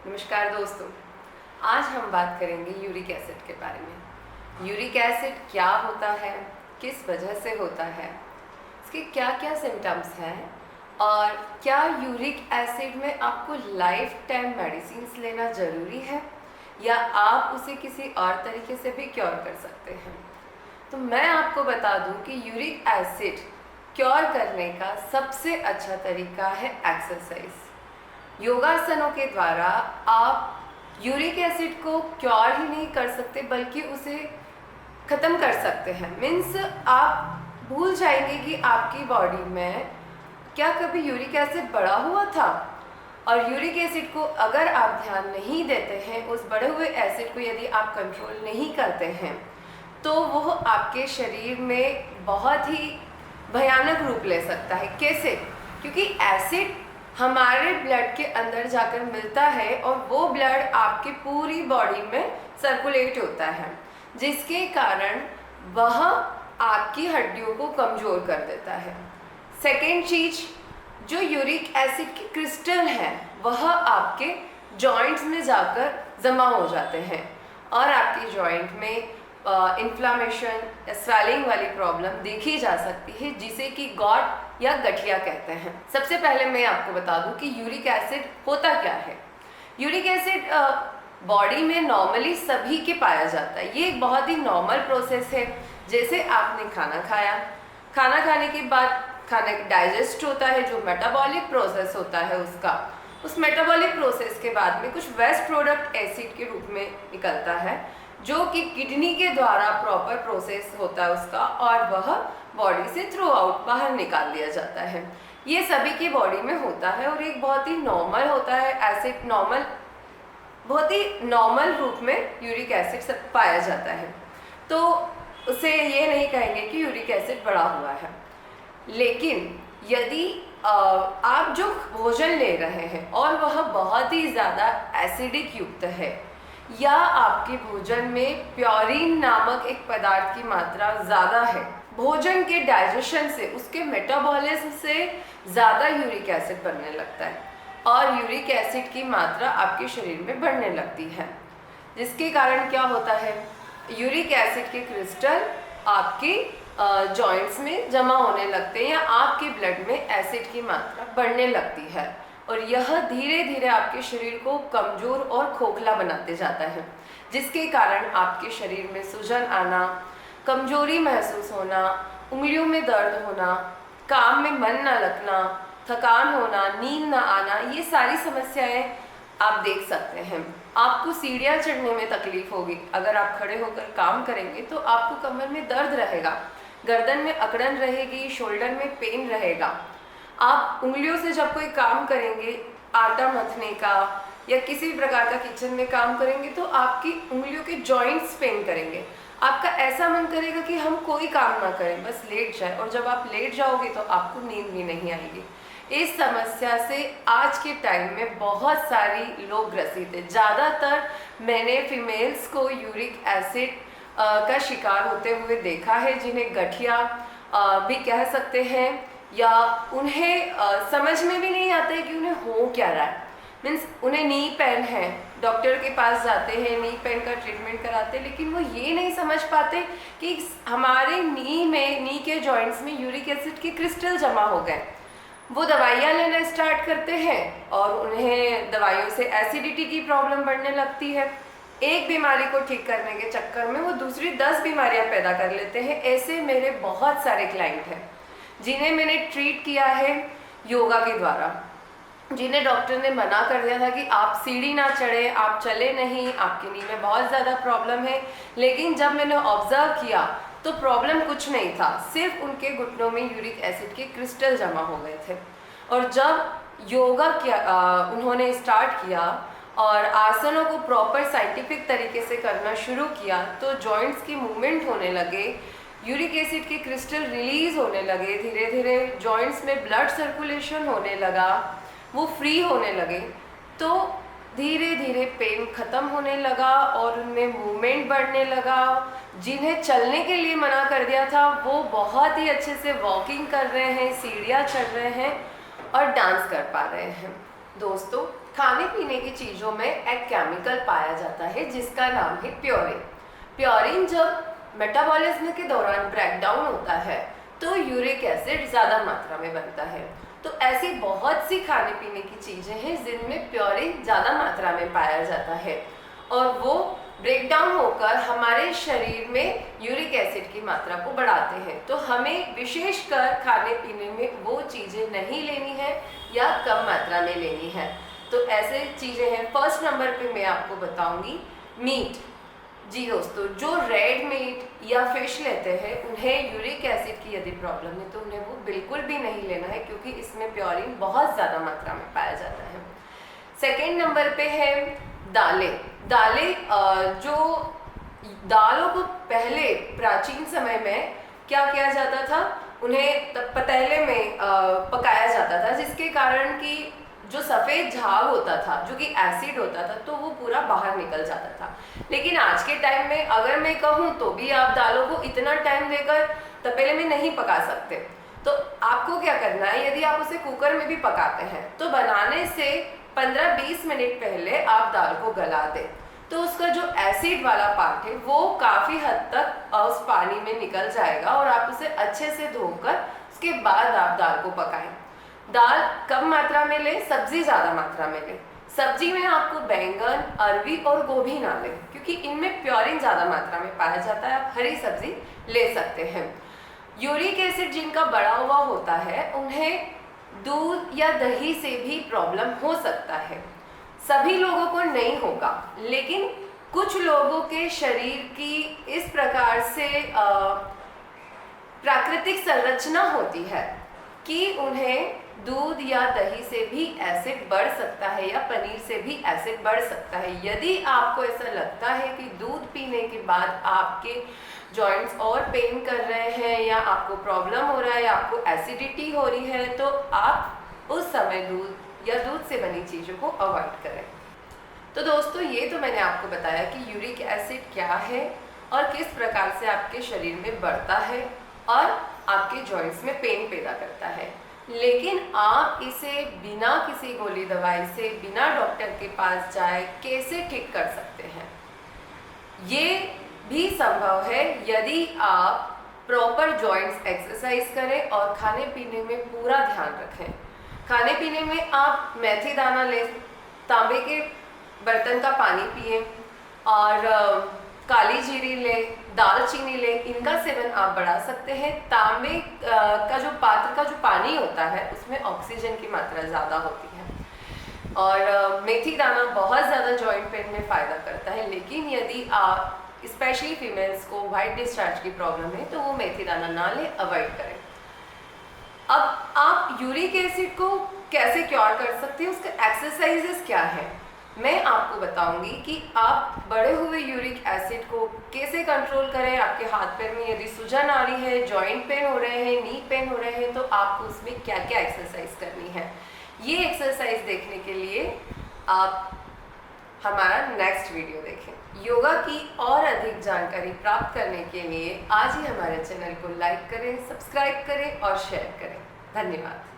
नमस्कार दोस्तों, आज हम बात करेंगे यूरिक एसिड के बारे में। यूरिक एसिड क्या होता है, किस वजह से होता है, इसके क्या क्या सिम्टम्स हैं और क्या यूरिक एसिड में आपको लाइफ टाइम मेडिसिन्स लेना ज़रूरी है या आप उसे किसी और तरीके से भी क्योर कर सकते हैं। तो मैं आपको बता दूं कि यूरिक एसिड क्योर करने का सबसे अच्छा तरीका है एक्सरसाइज। योगासनों के द्वारा आप यूरिक एसिड को क्योर ही नहीं कर सकते बल्कि उसे ख़त्म कर सकते हैं। मीन्स आप भूल जाएंगे कि आपकी बॉडी में क्या कभी यूरिक एसिड बढ़ा हुआ था। और यूरिक एसिड को अगर आप ध्यान नहीं देते हैं, उस बढ़े हुए एसिड को यदि आप कंट्रोल नहीं करते हैं तो वो आपके शरीर में बहुत ही भयानक रूप ले सकता है। कैसे? क्योंकि एसिड हमारे ब्लड के अंदर जाकर मिलता है और वो ब्लड आपकी पूरी बॉडी में सर्कुलेट होता है, जिसके कारण वह आपकी हड्डियों को कमज़ोर कर देता है। सेकेंड चीज़, जो यूरिक एसिड की क्रिस्टल है वह आपके जॉइंट्स में जाकर जमा हो जाते हैं और आपके जॉइंट में इन्फ्लामेशन या स्वेलिंग वाली प्रॉब्लम देखी जा सकती है, जिसे कि गॉट या गठिया कहते हैं। सबसे पहले मैं आपको बता दूं कि यूरिक एसिड होता क्या है। यूरिक एसिड बॉडी में नॉर्मली सभी के पाया जाता है। ये एक बहुत ही नॉर्मल प्रोसेस है। जैसे आपने खाना खाया, खाना खाने के बाद खाना डाइजेस्ट होता है, जो मेटाबॉलिक प्रोसेस होता है उस मेटाबॉलिक प्रोसेस के बाद में कुछ वेस्ट प्रोडक्ट एसिड के रूप में निकलता है, जो कि किडनी के द्वारा प्रॉपर प्रोसेस होता है उसका, और वह बॉडी से थ्रू आउट बाहर निकाल दिया जाता है। ये सभी की बॉडी में होता है और एक बहुत ही नॉर्मल होता है एसिड। बहुत ही नॉर्मल रूप में यूरिक एसिड सब पाया जाता है, तो उसे ये नहीं कहेंगे कि यूरिक एसिड बढ़ा हुआ है। लेकिन यदि आप जो भोजन ले रहे हैं और वह बहुत ही ज़्यादा एसिडिक युक्त है, या आपके भोजन में प्योरीन नामक एक पदार्थ की मात्रा ज़्यादा है, भोजन के डाइजेशन से, उसके मेटाबॉलिज्म से ज़्यादा यूरिक एसिड बनने लगता है और यूरिक एसिड की मात्रा आपके शरीर में बढ़ने लगती है, जिसके कारण क्या होता है, यूरिक एसिड के क्रिस्टल आपके जॉइंट्स में जमा होने लगते हैं या आपके ब्लड में एसिड की मात्रा बढ़ने लगती है और यह धीरे धीरे आपके शरीर को कमज़ोर और खोखला बनाते जाता है, जिसके कारण आपके शरीर में सूजन आना, कमजोरी महसूस होना, उंगलियों में दर्द होना, काम में मन न लगना, थकान होना, नींद न आना, ये सारी समस्याएं आप देख सकते हैं। आपको सीढ़ियाँ चढ़ने में तकलीफ होगी। अगर आप खड़े होकर काम करेंगे तो आपको कमर में दर्द रहेगा, गर्दन में अकड़न रहेगी, शोल्डर में पेन रहेगा। आप उंगलियों से जब कोई काम करेंगे, आटा मथने का या किसी भी प्रकार का किचन में काम करेंगे, तो आपकी उंगलियों के जॉइंट्स पेन करेंगे। आपका ऐसा मन करेगा कि हम कोई काम ना करें, बस लेट जाए, और जब आप लेट जाओगे तो आपको नींद भी नहीं आएगी। इस समस्या से आज के टाइम में बहुत सारी लोग ग्रसित हैं। ज़्यादातर मैंने फीमेल्स को यूरिक एसिड का शिकार होते हुए देखा है, जिन्हें गठिया भी कह सकते हैं, या उन्हें समझ में भी नहीं आता है कि उन्हें हो क्या रहा है। मीन्स उन्हें नी पेन है, डॉक्टर के पास जाते हैं, नी पेन का ट्रीटमेंट कराते हैं, लेकिन वो ये नहीं समझ पाते कि हमारे नी के जॉइंट्स में यूरिक एसिड के क्रिस्टल जमा हो गए। वो दवाइयाँ लेना स्टार्ट करते हैं और उन्हें दवाइयों से एसिडिटी की प्रॉब्लम बढ़ने लगती है। एक बीमारी को ठीक करने के चक्कर में वो दूसरी 10 बीमारियाँ पैदा कर लेते हैं। ऐसे मेरे बहुत सारे क्लाइंट हैं जिन्हें मैंने ट्रीट किया है योगा के द्वारा, जिन्हें डॉक्टर ने मना कर दिया था कि आप सीढ़ी ना चढ़े, आप चले नहीं, आपके नी में बहुत ज़्यादा प्रॉब्लम है। लेकिन जब मैंने ऑब्जर्व किया तो प्रॉब्लम कुछ नहीं था, सिर्फ उनके घुटनों में यूरिक एसिड के क्रिस्टल जमा हो गए थे। और जब योगा उन्होंने स्टार्ट किया और आसनों को प्रॉपर साइंटिफिक तरीके से करना शुरू किया, तो जॉइंट्स की मूवमेंट होने लगे, यूरिक एसिड के क्रिस्टल रिलीज होने लगे, धीरे धीरे जॉइंट्स में ब्लड सर्कुलेशन होने लगा, वो फ्री होने लगे, तो धीरे धीरे पेन ख़त्म होने लगा और उनमें मूवमेंट बढ़ने लगा। जिन्हें चलने के लिए मना कर दिया था वो बहुत ही अच्छे से वॉकिंग कर रहे हैं, सीढ़ियाँ चढ़ रहे हैं और डांस कर पा रहे हैं। दोस्तों, खाने पीने की चीज़ों में एक केमिकल पाया जाता है जिसका नाम है प्योरिन। प्योरिन जब मेटाबॉलिज्म के दौरान ब्रेक डाउन होता है तो यूरिक एसिड ज़्यादा मात्रा में बनता है। तो ऐसी बहुत सी खाने पीने की चीज़ें हैं जिनमें प्योरिन ज़्यादा मात्रा में पाया जाता है और वो ब्रेक डाउन होकर हमारे शरीर में यूरिक एसिड की मात्रा को बढ़ाते हैं। तो हमें विशेषकर खाने पीने में वो चीज़ें नहीं लेनी है या कम मात्रा में लेनी है। तो ऐसे चीज़ें हैं। फर्स्ट नंबर पे मैं आपको बताऊंगी मीट। जी दोस्तों, जो रेड मीट या फिश लेते हैं उन्हें यूरिक एसिड की यदि प्रॉब्लम है तो उन्हें वो बिल्कुल भी नहीं लेना है, क्योंकि इसमें प्योरिन बहुत ज़्यादा मात्रा में पाया जाता है। सेकेंड नंबर पे है दालें। जो दालों को पहले प्राचीन समय में क्या किया जाता था, उन्हें पतीले में पकाया जाता था, जिसके कारण कि जो सफ़ेद झाग होता था, जो कि एसिड होता था, तो वो पूरा बाहर निकल जाता था। लेकिन आज के टाइम में अगर मैं कहूँ तो भी आप दालों को इतना टाइम देकर तपेले में नहीं पका सकते। तो आपको क्या करना है, यदि आप उसे कुकर में भी पकाते हैं तो बनाने से 15-20 मिनट पहले आप दाल को गला दें, तो उसका जो एसिड वाला पार्ट है वो काफ़ी हद तक उस पानी में निकल जाएगा और आप उसे अच्छे से धोकर उसके बाद आप दाल को पकाएं। दाल कम मात्रा में लें, सब्जी ज़्यादा मात्रा में लें। सब्जी में आपको बैंगन, अरवी और गोभी ना लें, क्योंकि इनमें प्योरिन ज़्यादा मात्रा में पाया जाता है। आप हरी सब्जी ले सकते हैं। यूरिक एसिड जिनका बढ़ा हुआ होता है उन्हें दूध या दही से भी प्रॉब्लम हो सकता है। सभी लोगों को नहीं होगा, लेकिन कुछ लोगों के शरीर की इस प्रकार से प्राकृतिक संरचना होती है कि उन्हें दूध या दही से भी एसिड बढ़ सकता है या पनीर से भी एसिड बढ़ सकता है। यदि आपको ऐसा लगता है कि दूध पीने के बाद आपके जॉइंट्स और पेन कर रहे हैं या आपको प्रॉब्लम हो रहा है या आपको एसिडिटी हो रही है, तो आप उस समय दूध या दूध से बनी चीज़ों को अवॉइड करें। तो दोस्तों, ये तो मैंने आपको बताया कि यूरिक एसिड क्या है और किस प्रकार से आपके शरीर में बढ़ता है और आपके जॉइंट्स में पेन पैदा करता है। लेकिन आप इसे बिना किसी गोली दवाई से, बिना डॉक्टर के पास जाए कैसे ठीक कर सकते हैं, ये भी संभव है यदि आप प्रॉपर जॉइंट्स एक्सरसाइज करें और खाने पीने में पूरा ध्यान रखें। खाने पीने में आप मेथी दाना लें, तांबे के बर्तन का पानी पिए और काली जीरी लें, दालचीनी लें, इनका सेवन आप बढ़ा सकते हैं। तांबे का जो पात्र का जो पानी होता है उसमें ऑक्सीजन की मात्रा ज़्यादा होती है और मेथी दाना बहुत ज़्यादा जॉइंट पेन में फ़ायदा करता है। लेकिन यदि आप स्पेशली फीमेल्स को वाइट डिस्चार्ज की प्रॉब्लम है तो वो मेथी दाना ना लें, अवॉइड करें। अब आप यूरिक एसिड को कैसे क्योर कर सकते हैं, उसका एक्सरसाइजेस क्या है, मैं आपको बताऊंगी कि आप बढ़े हुए यूरिक एसिड को कैसे कंट्रोल करें। आपके हाथ पैर में यदि सूजन आ रही है, जॉइंट पेन हो रहे हैं, नी पेन हो रहे हैं, तो आपको उसमें क्या क्या एक्सरसाइज करनी है। ये एक्सरसाइज देखने के लिए आप हमारा नेक्स्ट वीडियो देखें। योगा की और अधिक जानकारी प्राप्त करने के लिए आज ही हमारे चैनल को लाइक करें, सब्सक्राइब करें और शेयर करें। धन्यवाद।